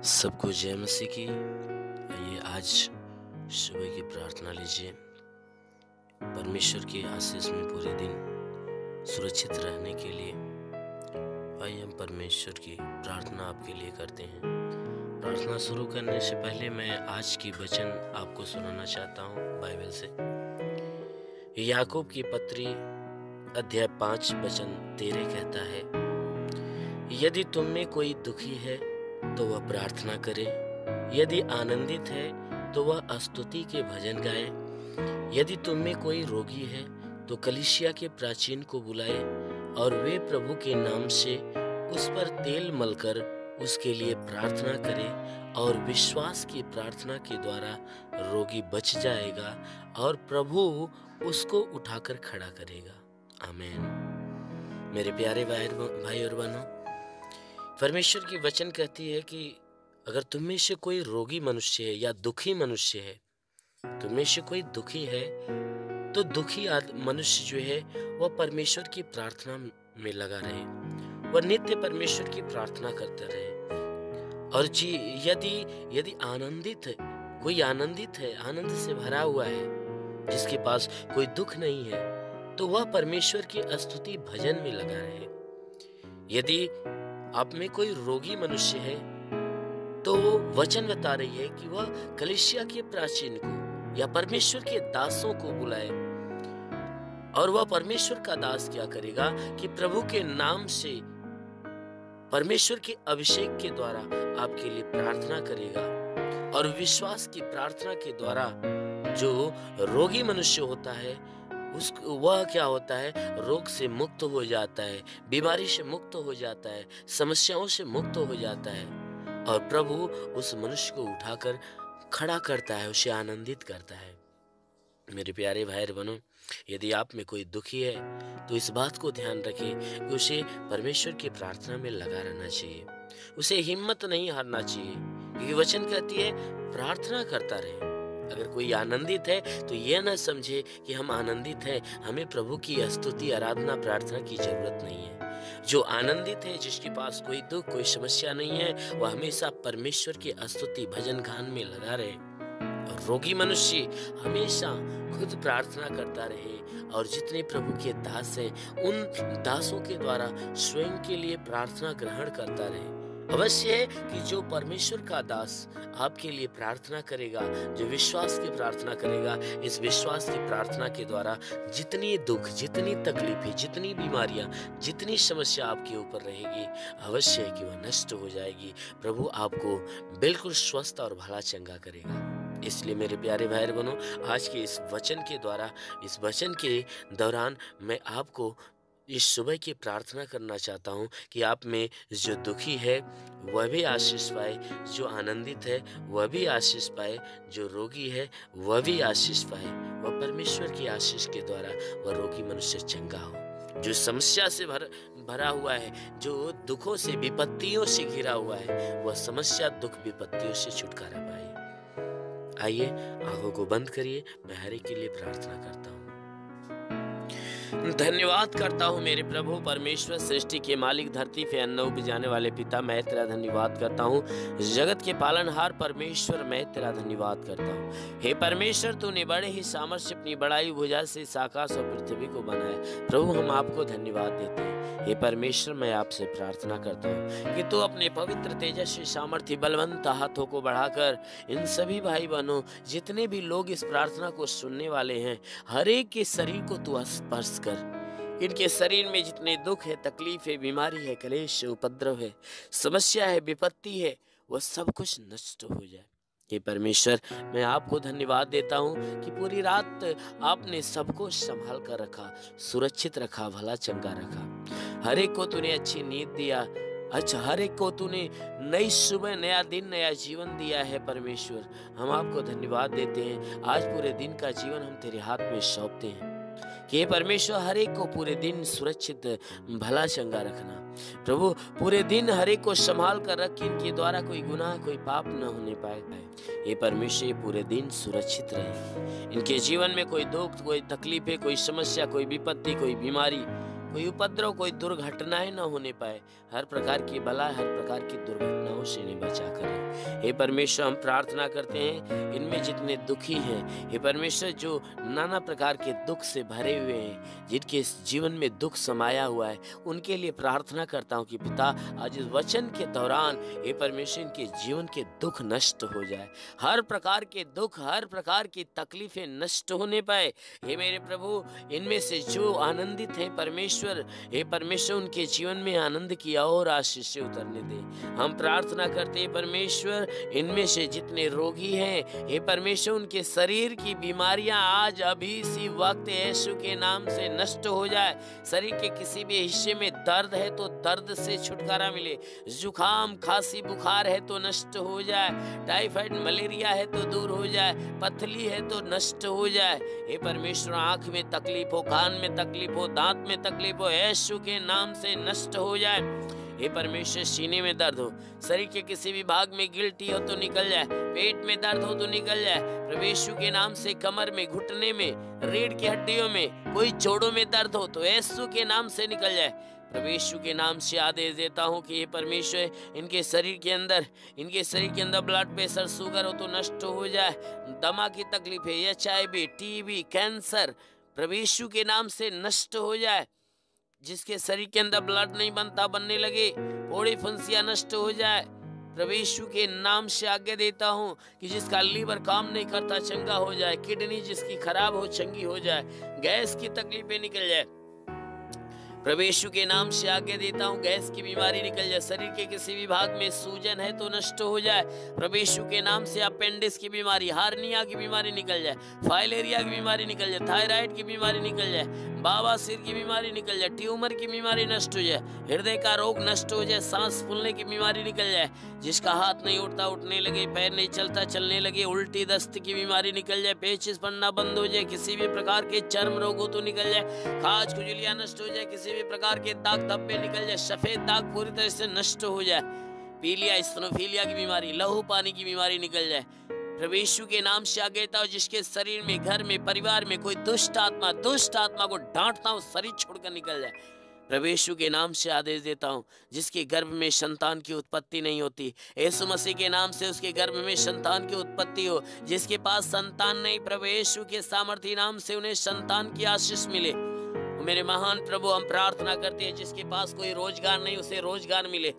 सबको जय मसीह की। आइए आज सुबह की प्रार्थना लीजिए। परमेश्वर के आशीष में पूरे दिन सुरक्षित रहने के लिए आइए हम परमेश्वर की प्रार्थना आपके लिए करते हैं। प्रार्थना शुरू करने से पहले मैं आज की वचन आपको सुनाना चाहता हूँ बाइबल से। याकूब की पत्री अध्याय 5 वचन 13 कहता है, यदि तुम में कोई दुखी है तो वह प्रार्थना करे, यदि आनंदित है तो वह स्तुति के भजन गाए। यदि तुम में कोई रोगी है तो कलीसिया के प्राचीन को बुलाए और वे प्रभु के नाम से उस पर तेल मलकर उसके लिए प्रार्थना करे, और विश्वास की प्रार्थना के द्वारा रोगी बच जाएगा और प्रभु उसको उठाकर खड़ा करेगा। आमीन। मेरे प्यारे भाई और बहनों, परमेश्वर की वचन कहती है कि अगर तुम में से कोई रोगी मनुष्य है या दुखी मनुष्य है, तुम में से कोई दुखी है तो दुखी मनुष्य जो है वह परमेश्वर की प्रार्थना में लगा रहे, वह नित्य परमेश्वर की प्रार्थना करता रहे। और जी यदि आनंदित है, कोई आनंदित है, आनंद से भरा हुआ है, जिसके पास कोई दुख नहीं है, तो वह परमेश्वर की स्तुति भजन में लगा रहे। यदि आप में कोई रोगी मनुष्य है तो वो वचन बता रही है कि वह कलीसिया के प्राचीन को या परमेश्वर के दासों को बुलाए, और वह परमेश्वर का दास क्या करेगा कि प्रभु के नाम से परमेश्वर के अभिषेक के द्वारा आपके लिए प्रार्थना करेगा, और विश्वास की प्रार्थना के द्वारा जो रोगी मनुष्य होता है वह क्या होता है, रोग से मुक्त हो जाता है, बीमारी से मुक्त हो जाता है, समस्याओं से मुक्त हो जाता है, और प्रभु उस मनुष्य को उठाकर खड़ा करता है, उसे आनंदित करता है। मेरे प्यारे भाई और बहनों, यदि आप में कोई दुखी है तो इस बात को ध्यान रखें कि उसे परमेश्वर की प्रार्थना में लगा रहना चाहिए, उसे हिम्मत नहीं हारना चाहिए, क्योंकि वचन कहती है प्रार्थना करता रहे। अगर कोई आनंदित है तो यह न समझे कि हम आनंदित हैं, हमें प्रभु की स्तुति आराधना प्रार्थना की जरूरत नहीं है। जो आनंदित है, जिसके पास कोई दुख कोई समस्या नहीं है, वह हमेशा परमेश्वर की स्तुति भजन गान में लगा रहे। और रोगी मनुष्य हमेशा खुद प्रार्थना करता रहे, और जितने प्रभु के दास हैं उन दासों के द्वारा स्वयं के लिए प्रार्थना ग्रहण करता रहे। अवश्य है कि जो परमेश्वर का दास आपके लिए प्रार्थना करेगा, जो विश्वास की प्रार्थना करेगा, इस विश्वास की प्रार्थना के द्वारा जितनी दुख, जितनी तकलीफें, जितनी बीमारियां, जितनी समस्या आपके ऊपर रहेगी, अवश्य है कि वह नष्ट हो जाएगी। प्रभु आपको बिल्कुल स्वस्थ और भला चंगा करेगा। इसलिए मेरे प्यारे भाई और बहनों, आज के इस वचन के द्वारा, इस वचन के दौरान मैं आपको इस सुबह की प्रार्थना करना चाहता हूँ कि आप में जो दुखी है वह भी आशीष पाए, जो आनंदित है वह भी आशीष पाए, जो रोगी है वह भी आशीष पाए। वह परमेश्वर की आशीष के द्वारा वह रोगी मनुष्य चंगा हो। जो समस्या से भरा हुआ है, जो दुखों से विपत्तियों से घिरा हुआ है, वह समस्या दुख विपत्तियों से छुटकारा पाए। आइए आंखों को बंद करिए, मैं हर एक के लिए प्रार्थना करता हूँ। धन्यवाद करता हूँ मेरे प्रभु परमेश्वर, सृष्टि के मालिक, धरती पे अन्न उपजाने वाले पिता, मैं तेरा धन्यवाद करता हूँ। जगत के पालनहार परमेश्वर, मैं तेरा धन्यवाद करता हूँ। हे परमेश्वर, तूने बड़े ही सामर्थ्य अपनी बड़ाई भुजा से इस आकाश और पृथ्वी को बनाया। प्रभु हम आपको धन्यवाद देते हैं। हे परमेश्वर, मैं आपसे प्रार्थना करता हूँ कि तू अपने पवित्र तेजस्वी सामर्थ्य बलवंत हाथों को बढ़ाकर इन सभी भाई बहनों, जितने भी लोग इस प्रार्थना को सुनने वाले हैं, हर एक के शरीर को तू स्पर्श कर। इनके शरीर में जितने दुख है, तकलीफ है, बीमारी है, क्लेश है, उपद्रव है, समस्या है, विपत्ति है, वह सब कुछ नष्ट हो जाए। हे परमेश्वर, मैं आपको धन्यवाद देता हूँ कि पूरी रात आपने सबको संभाल कर रखा, सुरक्षित रखा, भला चंगा रखा। हर एक को तूने अच्छी नींद दिया। अच्छा, हर एक को तूने नई सुबह, नया दिन, नया जीवन दिया है। परमेश्वर, हम आपको धन्यवाद देते हैं। आज पूरे दिन का जीवन हम तेरे हाथ में सौंपते हैं कि परमेश्वर हर एक को पूरे दिन सुरक्षित भला चंगा रखना। प्रभु, पूरे दिन हर एक को संभाल कर रख कि इनके द्वारा कोई गुनाह, कोई पाप न होने पाए। ये परमेश्वर पूरे दिन सुरक्षित रहे। इनके जीवन में कोई दुख, कोई तकलीफ है, कोई समस्या, कोई विपत्ति, कोई बीमारी, कोई उपद्रव, कोई दुर्घटनाएं न होने पाए। हर प्रकार की बला, हर प्रकार की दुर्घटनाओं से इन्हें बचा करें। हे परमेश्वर, हम प्रार्थना करते हैं इनमें जितने दुखी हैं, हे परमेश्वर, जो नाना प्रकार के दुख से भरे हुए हैं, जिनके जीवन में दुख समाया हुआ है, उनके लिए प्रार्थना करता हूँ कि पिता आज इस वचन के दौरान हे परमेश्वर इनके जीवन के दुख नष्ट हो जाए। हर प्रकार के दुख, हर प्रकार की तकलीफें नष्ट होने पाए। हे मेरे प्रभु, इनमें से जो आनंदित हैं परमेश्वर, हे परमेश्वर, उनके जीवन में आनंद की और आशीष उतरने दे। हम प्रार्थना करते हैं परमेश्वर, इनमें से जितने रोगी हैं, हे परमेश्वर, उनके शरीर की बीमारियां आज अभी इसी वक्त यीशु के नाम से नष्ट हो जाए। शरीर के किसी भी हिस्से में दर्द है तो दर्द से छुटकारा मिले। जुकाम, खांसी, बुखार है तो नष्ट हो जाए। टाइफाइड, मलेरिया है तो दूर हो जाए। पथली है तो नष्ट हो जाए। हे परमेश्वर, आंख में तकलीफ हो, कान में तकलीफ हो, दांत में तकलीफ हो, यीशु के नाम से नष्ट हो जाए। हे परमेश्वर, सीने में दर्द हो, शरीर के किसी भी भाग में गिल्टी हो तो निकल जाए। पेट में दर्द हो तो निकल जाए। प्रभु यीशु के नाम से कमर में, घुटने में, रीढ़ की हड्डियों में, कोई जोड़ों में दर्द हो तो यीशु के नाम से निकल जाए। प्रभु यीशु के नाम से आदेश देता हूँ कि हे परमेश्वर, इनके शरीर के अंदर ब्लड प्रेशर, शुगर हो तो नष्ट हो जाए। दमा की तकलीफ है, HIV, TB, कैंसर, प्रभु यीशु के नाम से नष्ट हो जाए। जिसके शरीर के अंदर ब्लड नहीं बनता, बनने लगे, फोड़ी फुंसियां नष्ट हो जाए। प्रभु यीशु के नाम से आज्ञा देता हूँ कि जिसका लीवर काम नहीं करता चंगा हो जाए। किडनी जिसकी खराब हो चंगी हो जाए। गैस की तकलीफें निकल जाए। प्रभु यीशु के नाम से आज्ञा देता हूँ, गैस की बीमारी निकल जाए। शरीर के किसी भी भाग में सूजन है तो नष्ट हो जाए। प्रभु यीशु के नाम से अपेंडिक्स की बीमारी, हार्निया की बीमारी निकल जाए। फाइलेरिया की बीमारी निकल जाए। थायराइड की बीमारी निकल जाए। बवासीर की बीमारी निकल जाए। ट्यूमर की बीमारी नष्ट हो जाए। हृदय का रोग नष्ट हो जाए। सांस फूलने की बीमारी निकल जाए। जिसका हाथ नहीं उठता उठने लगे, पैर नहीं चलता चलने लगे, उल्टी दस्त की बीमारी निकल जाए। पेचिश पड़ना बंद हो जाए। किसी भी प्रकार के चर्म रोग हो तो निकल जाए। खाज खुजलियां नष्ट हो जाए। किसी भी प्रकार के दाग धब्बे निकल जाए। सफेद दाग पूरी तरह से नष्ट हो जाए। पीलिया, स्टेनोफिलिया की बीमारी, लहू पानी की बीमारी निकल जाए। प्रभु यीशु के नाम से आज्ञा देता हूं, जिसके शरीर में, घर में, परिवार में कोई दुष्ट आत्मा को डांटता हूं, शरीर छोड़कर निकल जाए। प्रभु यीशु के नाम से आदेश देता हूं, जिसके गर्भ में संतान की उत्पत्ति नहीं होती, यीशु मसीह के नाम से उसके गर्भ में संतान की उत्पत्ति हो। जिसके पास संतान नहीं, प्रभु यीशु के सामर्थी नाम से उन्हें संतान की आशीष मिले। मेरे महान प्रभु, हम प्रार्थना करते हैं, जिसके पास कोई रोजगार नहीं उसे रोजगार मिले।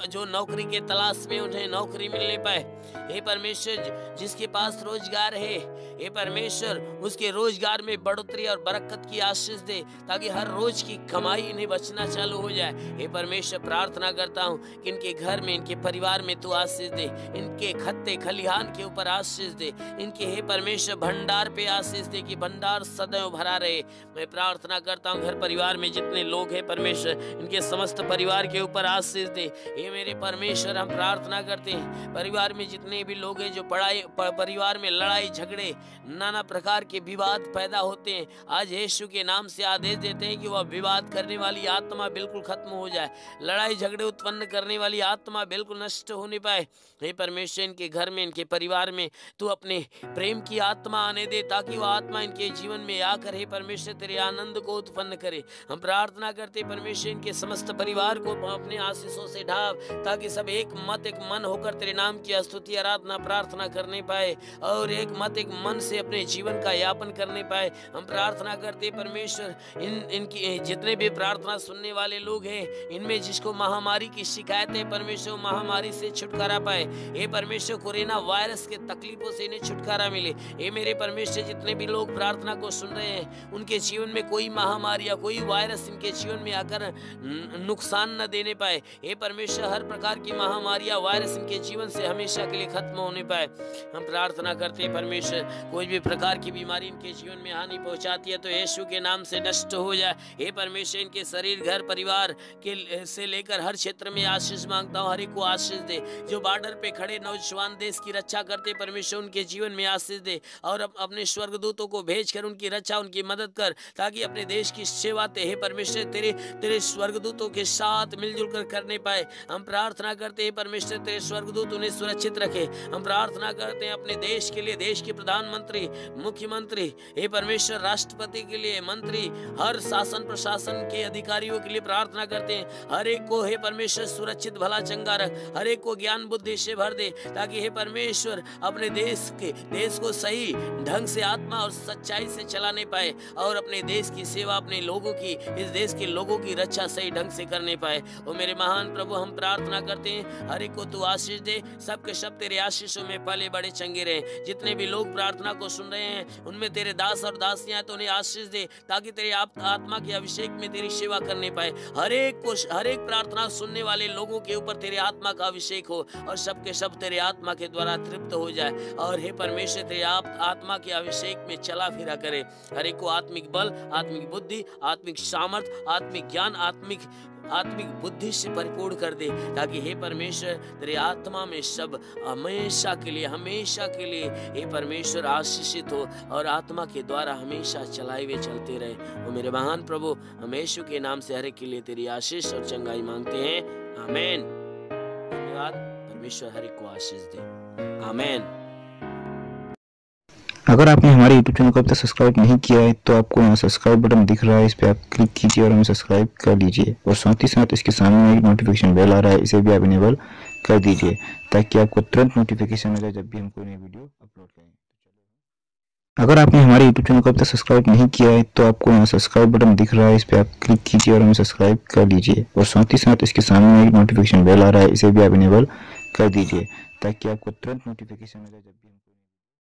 जो नौकरी के तलाश में, उन्हें नौकरी मिलने पाए। हे परमेश्वर, जिसके पास रोजगार है, हे परमेश्वर, उसके रोजगार में बढ़ोतरी और बरकत की आशीष दे, ताकि हर रोज की कमाई इन्हें बचना चालू हो जाए। हे परमेश्वर, प्रार्थना करता हूँ कि इनके घर में, इनके परिवार में तू आशीष दे। इनके खत्ते खलिहान के ऊपर आशीष दे। इनके हे परमेश्वर भंडार पे आशीष दे कि भंडार सदैव भरा रहे। मैं प्रार्थना करता हूँ, घर परिवार में जितने लोग हैं परमेश्वर, इनके समस्त परिवार के ऊपर आशीष दे। हे मेरे परमेश्वर, हम प्रार्थना करते हैं, परिवार में जितने भी लोग हैं जो परिवार में लड़ाई झगड़े, नाना प्रकार के विवाद पैदा होते हैं, आज यीशु के नाम से आदेश देते हैं कि वह विवाद करने वाली आत्मा बिल्कुल खत्म हो जाए। लड़ाई झगड़े उत्पन्न करने वाली आत्मा बिल्कुल नष्ट होने पाए। हे परमेश्वर, इनके घर में, इनके परिवार में तू अपने प्रेम की आत्मा आने दे, ताकि वह आत्मा इनके जीवन में आकर हे परमेश्वर तेरे आनंद को उत्पन्न करे। हम प्रार्थना करते परमेश्वर, इनके समस्त परिवार को अपने आशीषों से ढाप, ताकि सब एक मत एक मन होकर तेरे नाम की स्तुति आराधना प्रार्थना करने पाए और एक मत एक मन से अपने जीवन का यापन करने पाए। हम प्रार्थना करते परमेश्वर, इनकी जितने भी प्रार्थना सुनने वाले लोग हैं, इनमें जिसको महामारी की शिकायत है परमेश्वर, महामारी से छुटकारा पाए। हे परमेश्वर, कोरोना वायरस के तकलीफों से इन्हें छुटकारा मिले। हे मेरे परमेश्वर, जितने भी लोग प्रार्थना को सुन रहे हैं, उनके जीवन में कोई महामारी या कोई वायरस इनके जीवन में आकर नुकसान न देने पाए। हे परमेश्वर, हर प्रकार की महामारी या वायरस इनके जीवन से हमेशा के लिए खत्म होने पाए। हम प्रार्थना करते हैं परमेश्वर, कोई भी प्रकार की बीमारी इनके जीवन में हानि पहुंचाती है तो यीशु के नाम से नष्ट हो जाए। हे परमेश्वर, इनके शरीर, घर परिवार के से लेकर हर क्षेत्र में आशीष मांगता हूँ, हर एक को आशीष दे। जो बॉर्डर पे खड़े नौजवान देश की रक्षा करते परमेश्वर, उनके जीवन में आशीष दे और अपने स्वर्गदूतों को भेजकर उनकी रक्षा, उनकी मदद कर। कर, ताकि अपने देश की सेवा हे परमेश्वर तेरे स्वर्गदूतों के साथ मिलजुल कर करने पाए। हम प्रार्थना करते हैं परमेश्वर तेरे स्वर्गदूत उन्हें सुरक्षित रखे। हम प्रार्थना करते हैं अपने देश के लिए, देश के प्रधानमंत्री, मुख्यमंत्री, हे परमेश्वर राष्ट्रपति के लिए, मंत्री, हर शासन प्रशासन के अधिकारियों के लिए प्रार्थना करते हैं। हर एक को हे परमेश्वर सुरक्षित भला चंगा रख, हर एक को ज्ञान बुद्धि से भर दे, ताकि हे परमेश्वर अपने देश को सही ढंग से आत्मा और सच्चाई से चलाने पाए और अपने देश की सेवा, अपने लोगों की, इस देश के लोगों की रक्षा सही ढंग से करने पाए। ओ मेरे महान प्रभु, हम प्रार्थना करते हैं हर एक को तू आशीष दे, सबके सब तेरे आशीषों में पले बड़े चंगे रहे। जितने भी लोग प्रार्थना को सुन रहे हैं उनमें तेरे दास और दासियां तो उन्हें आशीष दे, ताकि तेरे आत्मा के अभिषेक में तेरी सेवा करने पाए। हर एक प्रार्थना सुनने वाले लोगों के ऊपर तेरे आत्मा का अभिषेक हो और सबके सब तेरे आत्मा के द्वारा तृप्त हो जाए और हे परमेश्वर तेरे आत्मा के अभिषेक में चला फिरा करे। हर एक को आत्मिक बल, आत्मिक बुद्धि, आत्मिक सामर्थ, आत्मिक ज्ञान, आत्मिक बुद्धि से परिपूर्ण कर दे, ताकि हे परमेश्वर तेरे आत्मा में सब हमेशा के लिए हे परमेश्वर आशीषित हो और आत्मा के द्वारा हमेशा चलाए हुए चलते रहे। वो मेरे महान प्रभु, हम यीशु के नाम से हर एक के लिए तेरी आशीष और चंगाई मांगते हैं। आमीन। धन्यवाद। परमेश्वर हर एक को आशीष दे। आमीन। अगर आपने हमारे YouTube चैनल को अब तक सब्सक्राइब नहीं किया है तो आपको यहाँ सब्सक्राइब बटन दिख रहा है, इस पर आप क्लिक कीजिए और हमें सब्सक्राइब कर लीजिए। और साथ ही साथ इसके सामने एक नोटिफिकेशन बेल आ रहा है, इसे भी आप इनेबल कर दीजिए ताकि आपको तुरंत नोटिफिकेशन मिले जब भी हम कोई नई वीडियो अपलोड करें। अगर आपने हमारे YouTube चैनल को अब तक सब्सक्राइब नहीं किया है तो आपको यहाँ सब्सक्राइब बटन दिख रहा है, इस पर आप क्लिक कीजिए और हमें सब्सक्राइब कर लीजिए। और साथ ही साथ इसके सामने एक नोटिफिकेशन बेल आ रहा है, इसे भी आप इनेबल कर दीजिए ताकि आपको तुरंत नोटिफिकेशन मिले जब भी